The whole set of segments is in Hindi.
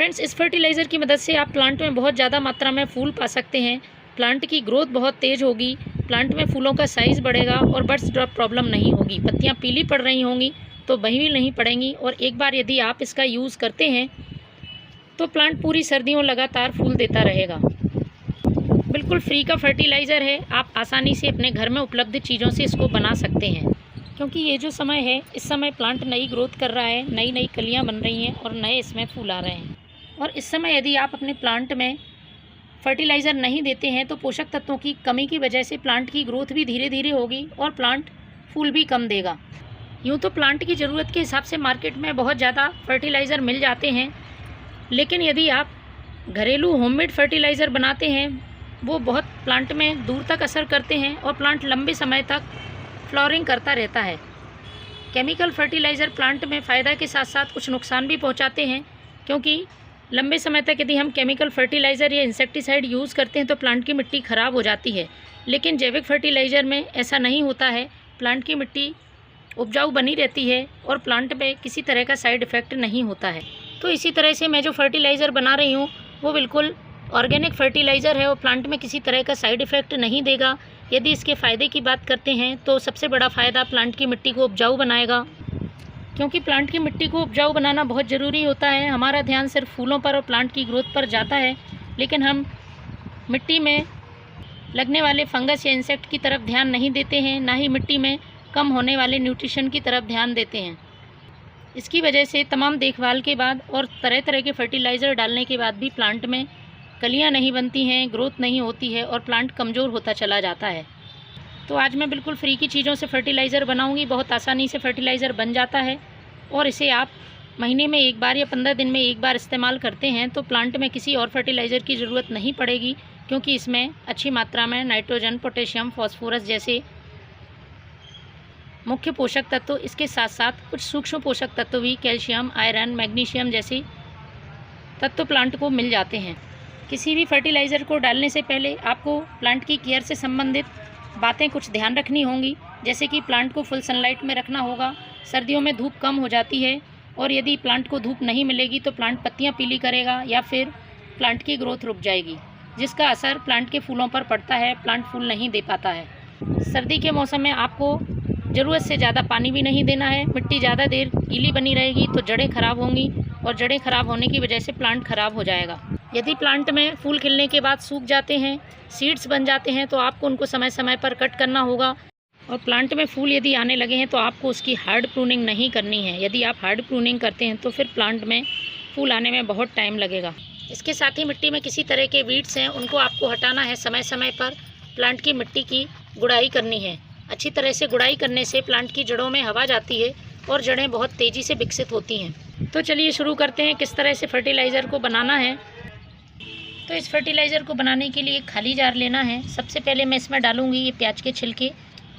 फ्रेंड्स, इस फर्टिलाइज़र की मदद से आप प्लांट में बहुत ज़्यादा मात्रा में फूल पा सकते हैं। प्लांट की ग्रोथ बहुत तेज़ होगी, प्लांट में फूलों का साइज़ बढ़ेगा और बड्स ड्रॉप प्रॉब्लम नहीं होगी। पत्तियाँ पीली पड़ रही होंगी तो वही भी नहीं पड़ेंगी। और एक बार यदि आप इसका यूज़ करते हैं तो प्लांट पूरी सर्दियों लगातार फूल देता रहेगा। बिल्कुल फ्री का फर्टिलाइज़र है, आप आसानी से अपने घर में उपलब्ध चीज़ों से इसको बना सकते हैं। क्योंकि ये जो समय है, इस समय प्लांट नई ग्रोथ कर रहा है, नई नई कलियाँ बन रही हैं और नए इसमें फूल आ रहे हैं। और इस समय यदि आप अपने प्लांट में फर्टिलाइज़र नहीं देते हैं तो पोषक तत्वों की कमी की वजह से प्लांट की ग्रोथ भी धीरे धीरे होगी और प्लांट फूल भी कम देगा। यूँ तो प्लांट की ज़रूरत के हिसाब से मार्केट में बहुत ज़्यादा फर्टिलाइज़र मिल जाते हैं, लेकिन यदि आप घरेलू होममेड फर्टिलाइज़र बनाते हैं वो बहुत प्लांट में दूर तक असर करते हैं और प्लांट लंबे समय तक फ्लावरिंग करता रहता है। केमिकल फर्टिलाइज़र प्लांट में फ़ायदा के साथ साथ कुछ नुकसान भी पहुंचाते हैं, क्योंकि लंबे समय तक यदि हम केमिकल फर्टिलाइज़र या इंसेक्टिसाइड यूज़ करते हैं तो प्लांट की मिट्टी ख़राब हो जाती है। लेकिन जैविक फर्टिलाइज़र में ऐसा नहीं होता है, प्लांट की मिट्टी उपजाऊ बनी रहती है और प्लांट में किसी तरह का साइड इफ़ेक्ट नहीं होता है। तो इसी तरह से मैं जो फर्टिलाइज़र बना रही हूँ वो बिल्कुल ऑर्गेनिक फर्टिलाइज़र है और प्लांट में किसी तरह का साइड इफ़ेक्ट नहीं देगा। यदि इसके फ़ायदे की बात करते हैं तो सबसे बड़ा फ़ायदा प्लांट की मिट्टी को उपजाऊ बनाएगा, क्योंकि प्लांट की मिट्टी को उपजाऊ बनाना बहुत ज़रूरी होता है। हमारा ध्यान सिर्फ फूलों पर और प्लांट की ग्रोथ पर जाता है, लेकिन हम मिट्टी में लगने वाले फंगस या इंसेक्ट की तरफ ध्यान नहीं देते हैं, ना ही मिट्टी में कम होने वाले न्यूट्रिशन की तरफ ध्यान देते हैं। इसकी वजह से तमाम देखभाल के बाद और तरह तरह के फर्टिलाइज़र डालने के बाद भी प्लांट में कलियाँ नहीं बनती हैं, ग्रोथ नहीं होती है और प्लांट कमज़ोर होता चला जाता है। तो आज मैं बिल्कुल फ्री की चीज़ों से फर्टिलाइज़र बनाऊंगी। बहुत आसानी से फर्टिलाइज़र बन जाता है और इसे आप महीने में एक बार या 15 दिन में एक बार इस्तेमाल करते हैं तो प्लांट में किसी और फर्टिलाइज़र की ज़रूरत नहीं पड़ेगी, क्योंकि इसमें अच्छी मात्रा में नाइट्रोजन, पोटेशियम, फॉस्फोरस जैसे मुख्य पोषक तत्व, इसके साथ साथ कुछ सूक्ष्म पोषक तत्व भी, कैल्शियम, आयरन, मैग्नीशियम जैसे तत्व प्लांट को मिल जाते हैं। किसी भी फर्टिलाइज़र को डालने से पहले आपको प्लांट की केयर से संबंधित बातें कुछ ध्यान रखनी होंगी, जैसे कि प्लांट को फुल सनलाइट में रखना होगा। सर्दियों में धूप कम हो जाती है और यदि प्लांट को धूप नहीं मिलेगी तो प्लांट पत्तियां पीली करेगा या फिर प्लांट की ग्रोथ रुक जाएगी, जिसका असर प्लांट के फूलों पर पड़ता है, प्लांट फूल नहीं दे पाता है। सर्दी के मौसम में आपको ज़रूरत से ज़्यादा पानी भी नहीं देना है। मिट्टी ज़्यादा देर गीली बनी रहेगी तो जड़ें खराब होंगी और जड़ें खराब होने की वजह से प्लांट खराब हो जाएगा। यदि प्लांट में फूल खिलने के बाद सूख जाते हैं, सीड्स बन जाते हैं, तो आपको उनको समय समय पर कट करना होगा। और प्लांट में फूल यदि आने लगे हैं तो आपको उसकी हार्ड प्रूनिंग नहीं करनी है। यदि आप हार्ड प्रूनिंग करते हैं तो फिर प्लांट में फूल आने में बहुत टाइम लगेगा। इसके साथ ही मिट्टी में किसी तरह के वीड्स हैं उनको आपको हटाना है समय समय पर। प्लांट की मिट्टी की गुड़ाई करनी है। अच्छी तरह से गुड़ाई करने से प्लांट की जड़ों में हवा जाती है और जड़ें बहुत तेज़ी से विकसित होती हैं। तो चलिए शुरू करते हैं किस तरह से फर्टिलाइज़र को बनाना है। तो इस फर्टिलाइज़र को बनाने के लिए खाली जार लेना है। सबसे पहले मैं इसमें डालूंगी ये प्याज के छिलके।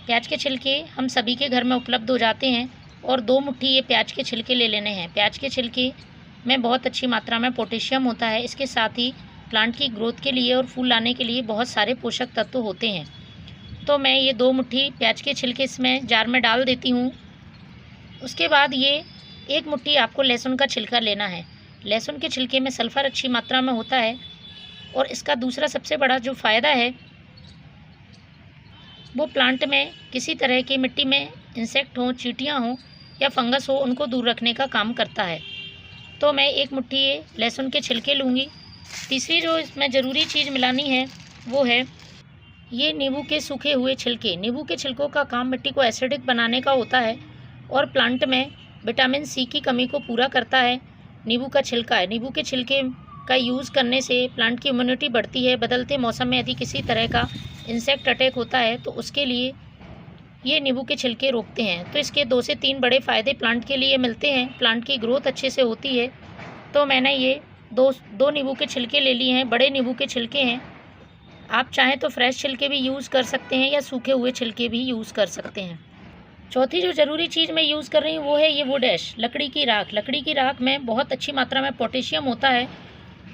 प्याज के छिलके हम सभी के घर में उपलब्ध हो जाते हैं और 2 मुट्ठी ये प्याज के छिलके ले लेने हैं। प्याज के छिलके में बहुत अच्छी मात्रा में पोटेशियम होता है। इसके साथ ही प्लांट की ग्रोथ के लिए और फूल लाने के लिए बहुत सारे पोषक तत्व होते हैं। तो मैं ये 2 मुट्ठी प्याज के छिलके इसमें जार में डाल देती हूँ। उसके बाद ये 1 मुट्ठी आपको लहसुन का छिलका लेना है। लहसुन के छिलके में सल्फ़र अच्छी मात्रा में होता है और इसका दूसरा सबसे बड़ा जो फ़ायदा है वो प्लांट में किसी तरह की मिट्टी में इंसेक्ट हों, चींटियाँ हों या फंगस हो, उनको दूर रखने का काम करता है। तो मैं 1 मुट्ठी ये लहसुन के छिलके लूँगी। तीसरी जो इसमें ज़रूरी चीज़ मिलानी है वो है ये नींबू के सूखे हुए छिलके। नींबू के छिलकों का काम मिट्टी को एसिडिक बनाने का होता है और प्लांट में विटामिन सी की कमी को पूरा करता है। नींबू का छिलका है। नींबू के छिलके का यूज़ करने से प्लांट की इम्यूनिटी बढ़ती है। बदलते मौसम में यदि किसी तरह का इंसेक्ट अटैक होता है तो उसके लिए ये नींबू के छिलके रोकते हैं। तो इसके 2 से 3 बड़े फ़ायदे प्लांट के लिए मिलते हैं। प्लांट की ग्रोथ अच्छे से होती है। तो मैंने ये दो नींबू के छिलके ले लिए हैं। बड़े नींबू के छिलके हैं। आप चाहें तो फ्रेश छिलके भी यूज़ कर सकते हैं या सूखे हुए छिलके भी यूज़ कर सकते हैं। चौथी जो ज़रूरी चीज़ मैं यूज़ कर रही हूँ वो है ये वुड ऐश, लकड़ी की राख। लकड़ी की राख में बहुत अच्छी मात्रा में पोटेशियम होता है।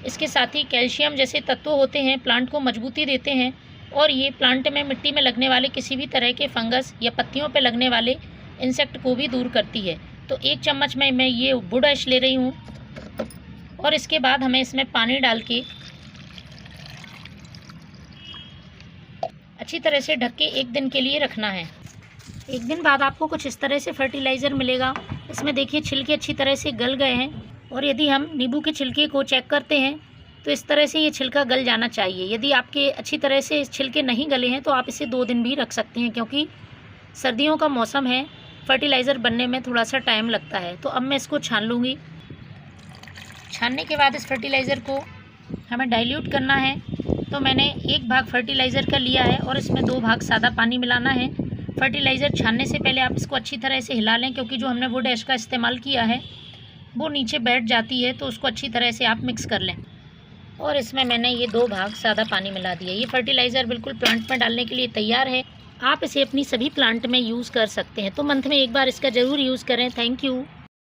इसके साथ ही कैल्शियम जैसे तत्व होते हैं, प्लांट को मजबूती देते हैं और ये प्लांट में मिट्टी में लगने वाले किसी भी तरह के फंगस या पत्तियों पर लगने वाले इंसेक्ट को भी दूर करती है। तो 1 चम्मच में मैं ये वुड ऐश ले रही हूँ और इसके बाद हमें इसमें पानी डाल के अच्छी तरह से ढक के 1 दिन के लिए रखना है। 1 दिन बाद आपको कुछ इस तरह से फर्टिलाइज़र मिलेगा। इसमें देखिए छिलके अच्छी तरह से गल गए हैं, और यदि हम नींबू के छिलके को चेक करते हैं तो इस तरह से ये छिलका गल जाना चाहिए। यदि आपके अच्छी तरह से छिलके नहीं गले हैं तो आप इसे 2 दिन भी रख सकते हैं, क्योंकि सर्दियों का मौसम है, फर्टिलाइज़र बनने में थोड़ा सा टाइम लगता है। तो अब मैं इसको छान लूँगी। छानने के बाद इस फर्टिलाइज़र को हमें डाइल्यूट करना है। तो मैंने 1 भाग फर्टिलाइज़र का लिया है और इसमें 2 भाग सादा पानी मिलाना है। फर्टिलाइज़र छानने से पहले आप इसको अच्छी तरह से हिला लें, क्योंकि जो हमने वुड ऐश का इस्तेमाल किया है वो नीचे बैठ जाती है, तो उसको अच्छी तरह से आप मिक्स कर लें। और इसमें मैंने ये 2 भाग सादा पानी मिला दिया। ये फर्टिलाइज़र बिल्कुल प्लांट में डालने के लिए तैयार है। आप इसे अपनी सभी प्लांट में यूज़ कर सकते हैं। तो मंथ में 1 बार इसका ज़रूर यूज़ करें। Thank you.